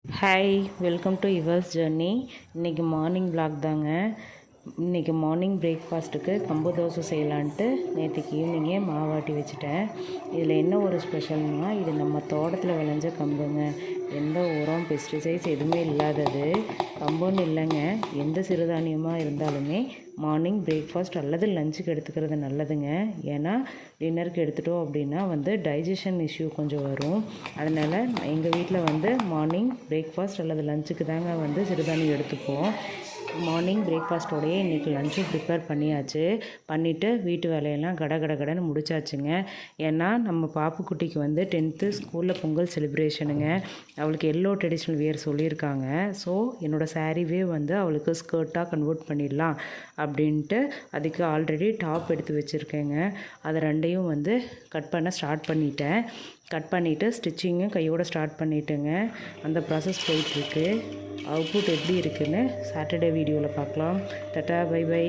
Hi, welcome to yours journey. இன்றைக்கி morning vlog தாங்க. இன்றைக்கி மார்னிங் பிரேக்ஃபாஸ்ட்டுக்கு கம்பு தோசை செய்யலான்ட்டு நேற்றுக்கு ஈவினிங்கே மாவாட்டி வச்சுட்டேன். இதில் என்ன ஒரு ஸ்பெஷல்னால், இது நம்ம தோட்டத்தில் விளைஞ்ச கம்புங்க. எந்த உரம் பெஸ்டிசைட்ஸ் எதுவுமே இல்லாதது. கம்புன்னு இல்லைங்க, எந்த சிறுதானியமாக இருந்தாலுமே மார்னிங் பிரேக்ஃபாஸ்ட் அல்லது லஞ்சுக்கு எடுத்துக்கிறது நல்லதுங்க. ஏன்னா டின்னருக்கு எடுத்துட்டோம் அப்படின்னா டைஜஷன் இஷ்யூ கொஞ்சம் வரும். அதனால் எங்கள் வீட்டில் மார்னிங் பிரேக்ஃபாஸ்ட் அல்லது லஞ்சுக்கு தாங்க சிறுதானியம் எடுத்துப்போம். மார்னிங் பிரேக்ஃபாஸ்ட்டோடையே இன்றைக்கி லஞ்சும் ப்ரிப்பேர் பண்ணிவிட்டு வீட்டு வேலையெல்லாம் கடன்னு முடிச்சாச்சுங்க. ஏன்னா நம்ம பாப்புக்குட்டிக்கு 10th ஸ்கூலில் பொங்கல் செலிப்ரேஷனுங்க. அவளுக்கு எல்லோ ட்ரெடிஷ்னல் வியர் சொல்லியிருக்காங்க. ஸோ என்னோடய சாரீவே அவளுக்கு ஸ்கர்ட்டாக கன்வெர்ட் பண்ணிடலாம் அப்படின்ட்டு அதுக்கு ஆல்ரெடி டாப் எடுத்து வச்சுருக்கேங்க. அதை ரெண்டையும் கட் பண்ண ஸ்டார்ட் பண்ணிட்டேன். கட் பண்ணிவிட்டு ஸ்டிச்சிங்கும் கையோடு ஸ்டார்ட் பண்ணிவிட்டுங்க. அந்த ப்ராசஸ் போயிட்டுருக்கு. அவுட்புட் எப்படி இருக்குன்னு சாட்டர்டே வீடியோவில் பார்க்கலாம். Tata, bye by.